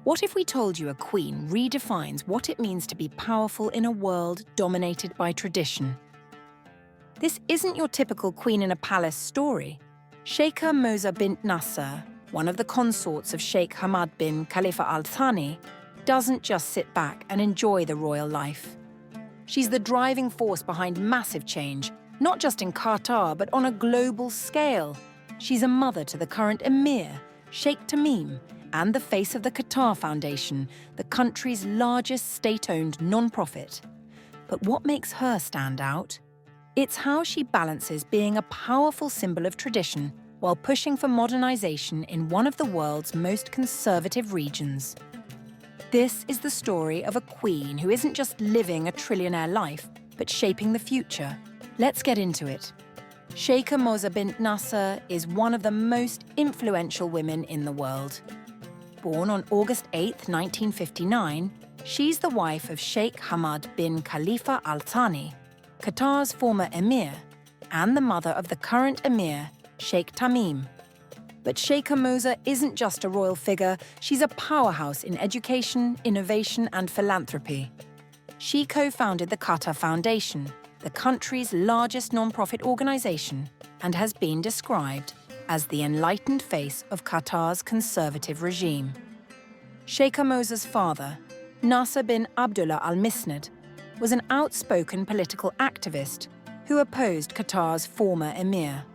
What if we told you a queen redefines what it means to be powerful in a world dominated by tradition? This isn't your typical queen in a palace story. Sheikha Moza bint Nasser, one of the consorts of Sheikh Hamad bin Khalifa Al Thani, doesn't just sit back and enjoy the royal life. She's the driving force behind massive change, not just in Qatar, but on a global scale. She's a mother to the current Emir, Sheikh Tamim, and the face of the Qatar Foundation, the country's largest state-owned non-profit. But what makes her stand out? It's how she balances being a powerful symbol of tradition while pushing for modernization in one of the world's most conservative regions. This is the story of a queen who isn't just living a trillionaire life, but shaping the future. Let's get into it. Sheikha Moza bint Nasser is one of the most influential women in the world. Born on August 8, 1959, she's the wife of Sheikh Hamad bin Khalifa Al Thani, Qatar's former Emir, and the mother of the current Emir, Sheikh Tamim. But Sheikha Moza isn't just a royal figure, she's a powerhouse in education, innovation, and philanthropy. She co-founded the Qatar Foundation, the country's largest non-profit organization, and has been described as the enlightened face of Qatar's conservative regime. Sheikha Moza's father, Nasser bin Abdullah al-Misnad, was an outspoken political activist who opposed Qatar's former emir.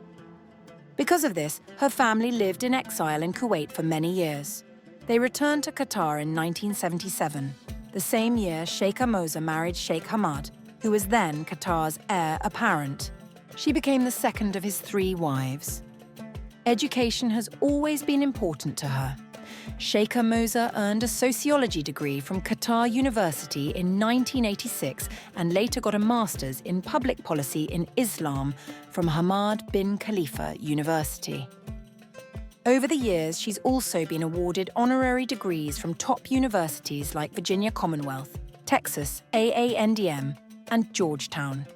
Because of this, her family lived in exile in Kuwait for many years. They returned to Qatar in 1977, the same year Sheikha Moza married Sheikh Hamad, who was then Qatar's heir apparent. She became the second of his 3 wives. Education has always been important to her. Sheikha Moza earned a sociology degree from Qatar University in 1986 and later got a master's in public policy in Islam from Hamad bin Khalifa University. Over the years, she's also been awarded honorary degrees from top universities like Virginia Commonwealth, Texas AANDM, and Georgetown.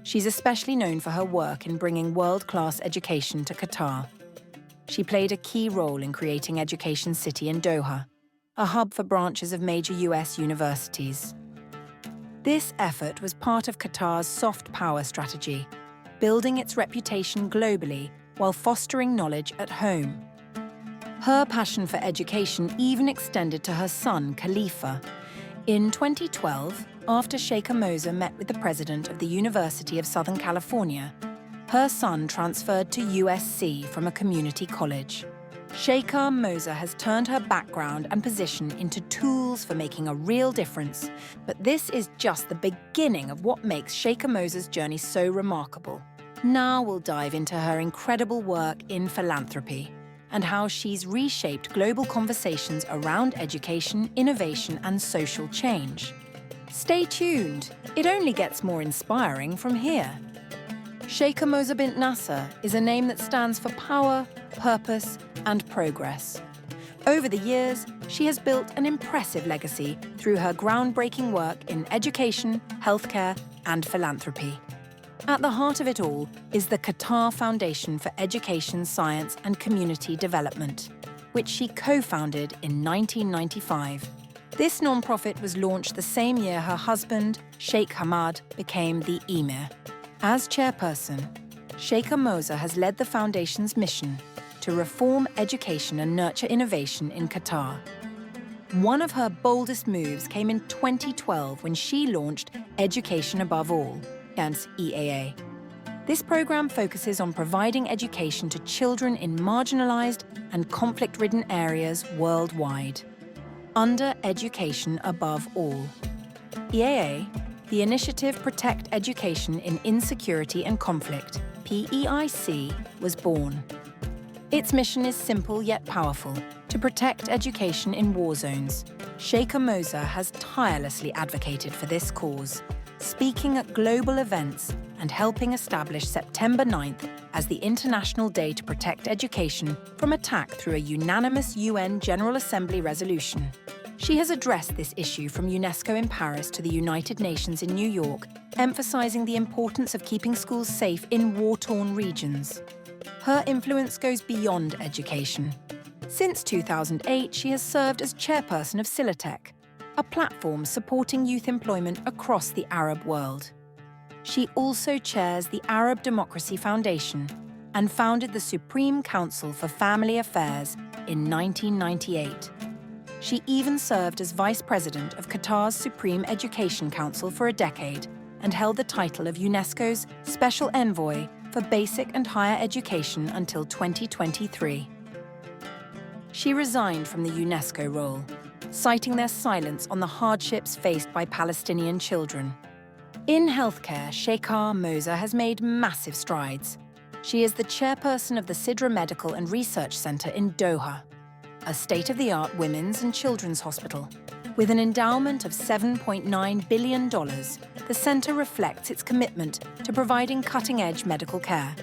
She's especially known for her work in bringing world-class education to Qatar. She played a key role in creating Education City in Doha, a hub for branches of major US universities. This effort was part of Qatar's soft power strategy, building its reputation globally while fostering knowledge at home. Her passion for education even extended to her son, Khalifa. In 2012, after Sheikha Moza met with the president of the University of Southern California, her son transferred to USC from a community college. Sheikha Moza has turned her background and position into tools for making a real difference, but this is just the beginning of what makes Sheikha Moza's journey so remarkable. Now we'll dive into her incredible work in philanthropy and how she's reshaped global conversations around education, innovation, and social change. Stay tuned, it only gets more inspiring from here. Sheikha Moza bint Nasser is a name that stands for power, purpose, and progress. Over the years, she has built an impressive legacy through her groundbreaking work in education, healthcare, and philanthropy. At the heart of it all is the Qatar Foundation for Education, Science, and Community Development, which she co-founded in 1995. This non-profit was launched the same year her husband, Sheikh Hamad, became the Emir. As chairperson, Sheikha Moza has led the foundation's mission to reform education and nurture innovation in Qatar. One of her boldest moves came in 2012 when she launched Education Above All, and EAA. This program focuses on providing education to children in marginalized and conflict-ridden areas worldwide. Under Education Above All. EAA, the initiative Protect Education in Insecurity and Conflict, PEIC, was born. Its mission is simple yet powerful, to protect education in war zones. Sheikha Moza has tirelessly advocated for this cause, speaking at global events and helping establish September 9th as the International Day to Protect Education from attack through a unanimous UN General Assembly resolution. She has addressed this issue from UNESCO in Paris to the United Nations in New York, emphasizing the importance of keeping schools safe in war-torn regions. Her influence goes beyond education. Since 2008, she has served as chairperson of Silatech, a platform supporting youth employment across the Arab world. She also chairs the Arab Democracy Foundation and founded the Supreme Council for Family Affairs in 1998. She even served as vice president of Qatar's Supreme Education Council for a decade and held the title of UNESCO's Special Envoy for Basic and Higher Education until 2023. She resigned from the UNESCO role, citing their silence on the hardships faced by Palestinian children. In healthcare, Sheikha Moza has made massive strides. She is the chairperson of the Sidra Medical and Research Center in Doha, a state-of-the-art women's and children's hospital. With an endowment of $7.9 billion, the center reflects its commitment to providing cutting-edge medical care.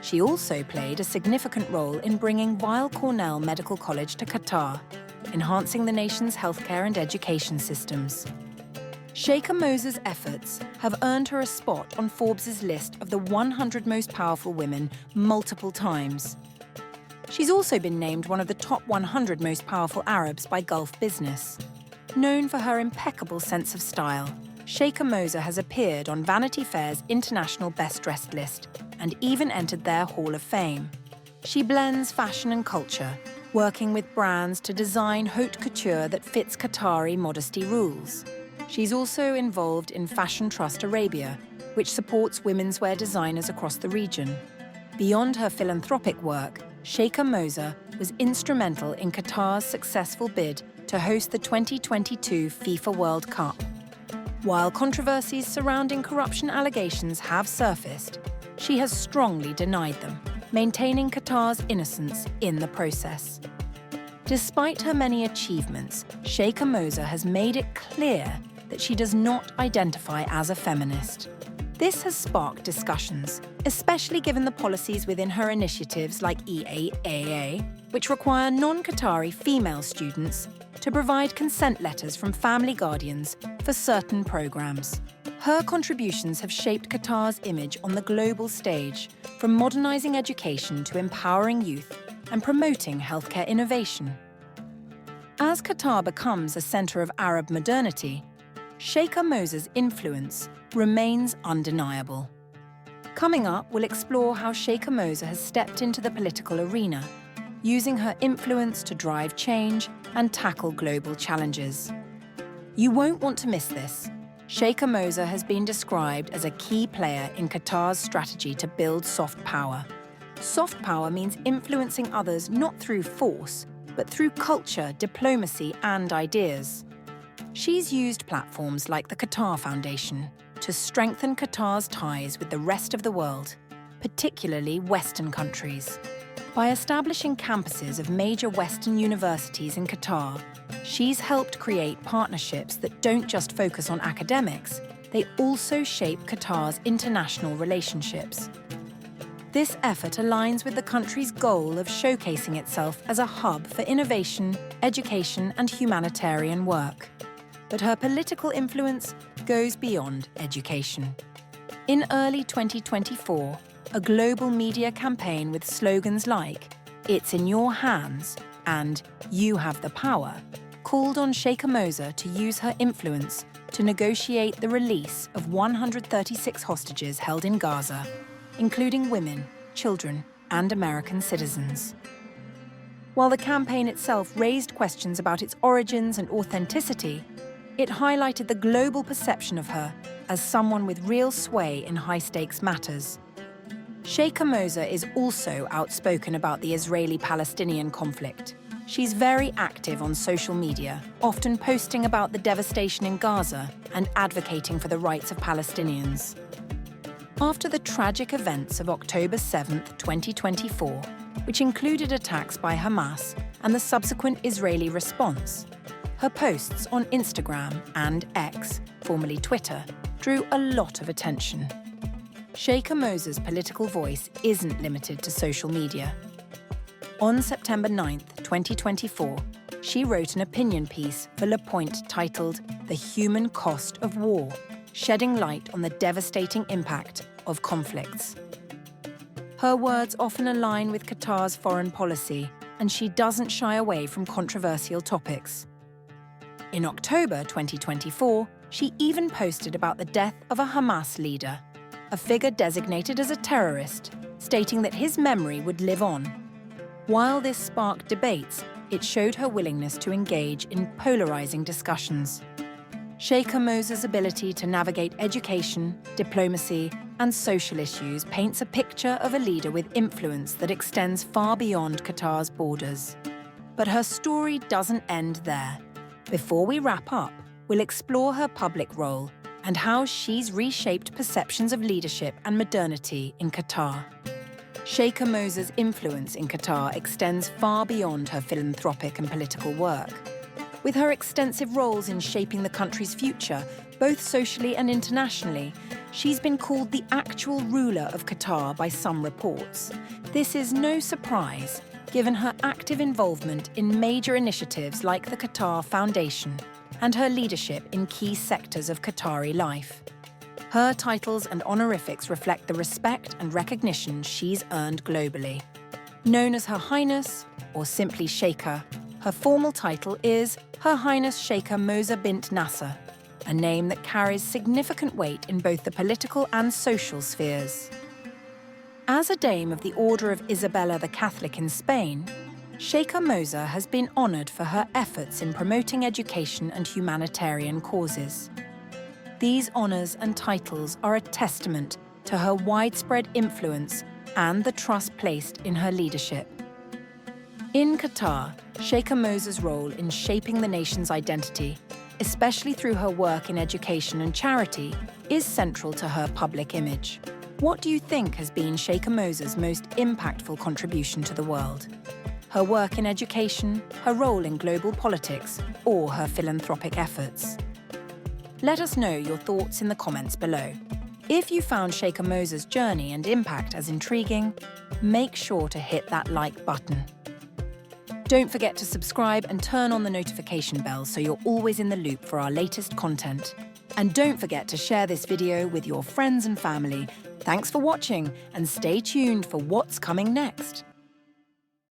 She also played a significant role in bringing Weill Cornell Medical College to Qatar, enhancing the nation's healthcare and education systems. Sheikha Moza's efforts have earned her a spot on Forbes' list of the 100 most powerful women multiple times. She's also been named one of the top 100 most powerful Arabs by Gulf Business. Known for her impeccable sense of style, Sheikha Moza has appeared on Vanity Fair's International Best Dressed list and even entered their Hall of Fame. She blends fashion and culture, working with brands to design haute couture that fits Qatari modesty rules. She's also involved in Fashion Trust Arabia, which supports women's wear designers across the region. Beyond her philanthropic work, Sheikha Moza was instrumental in Qatar's successful bid to host the 2022 FIFA World Cup. While controversies surrounding corruption allegations have surfaced, she has strongly denied them, maintaining Qatar's innocence in the process. Despite her many achievements, Sheikha Moza has made it clear that she does not identify as a feminist. This has sparked discussions, especially given the policies within her initiatives like EAAA, which require non-Qatari female students to provide consent letters from family guardians for certain programs. Her contributions have shaped Qatar's image on the global stage, from modernizing education to empowering youth and promoting healthcare innovation. As Qatar becomes a center of Arab modernity, Sheikha Moza's influence remains undeniable. Coming up, we'll explore how Sheikha Moza has stepped into the political arena, using her influence to drive change and tackle global challenges. You won't want to miss this. Sheikha Moza has been described as a key player in Qatar's strategy to build soft power. Soft power means influencing others not through force, but through culture, diplomacy, and ideas. She's used platforms like the Qatar Foundation to strengthen Qatar's ties with the rest of the world, particularly Western countries. By establishing campuses of major Western universities in Qatar, she's helped create partnerships that don't just focus on academics, they also shape Qatar's international relationships. This effort aligns with the country's goal of showcasing itself as a hub for innovation, education, and humanitarian work. But her political influence goes beyond education. In early 2024, a global media campaign with slogans like "It's in your hands" and "You have the power" called on Sheikha Moza to use her influence to negotiate the release of 136 hostages held in Gaza, including women, children, and American citizens. While the campaign itself raised questions about its origins and authenticity, it highlighted the global perception of her as someone with real sway in high-stakes matters. Sheikha Moza is also outspoken about the Israeli-Palestinian conflict. She's very active on social media, often posting about the devastation in Gaza and advocating for the rights of Palestinians. After the tragic events of October 7, 2024, which included attacks by Hamas and the subsequent Israeli response, her posts on Instagram and X, formerly Twitter, drew a lot of attention. Sheikha Moza's political voice isn't limited to social media. On September 9, 2024, she wrote an opinion piece for Le Point titled "The Human Cost of War," shedding light on the devastating impact of conflicts. Her words often align with Qatar's foreign policy, and she doesn't shy away from controversial topics. In October 2024, she even posted about the death of a Hamas leader, a figure designated as a terrorist, stating that his memory would live on. While this sparked debates, it showed her willingness to engage in polarizing discussions. Sheikha Moza's ability to navigate education, diplomacy, and social issues paints a picture of a leader with influence that extends far beyond Qatar's borders. But her story doesn't end there. Before we wrap up, we'll explore her public role and how she's reshaped perceptions of leadership and modernity in Qatar. Sheikha Moza's influence in Qatar extends far beyond her philanthropic and political work. With her extensive roles in shaping the country's future, both socially and internationally, she's been called the actual ruler of Qatar by some reports. This is no surprise, given her active involvement in major initiatives like the Qatar Foundation and her leadership in key sectors of Qatari life. Her titles and honorifics reflect the respect and recognition she's earned globally. Known as Her Highness, or simply Sheikha, her formal title is Her Highness Sheikha Moza bint Nasser, a name that carries significant weight in both the political and social spheres. As a Dame of the Order of Isabella the Catholic in Spain, Sheikha Moza has been honoured for her efforts in promoting education and humanitarian causes. These honours and titles are a testament to her widespread influence and the trust placed in her leadership. In Qatar, Sheikha Moza's role in shaping the nation's identity, especially through her work in education and charity, is central to her public image. What do you think has been Sheikha Moza's most impactful contribution to the world? Her work in education, her role in global politics, or her philanthropic efforts? Let us know your thoughts in the comments below. If you found Sheikha Moza's journey and impact as intriguing, make sure to hit that like button. Don't forget to subscribe and turn on the notification bell so you're always in the loop for our latest content. And don't forget to share this video with your friends and family. Thanks for watching, and stay tuned for what's coming next.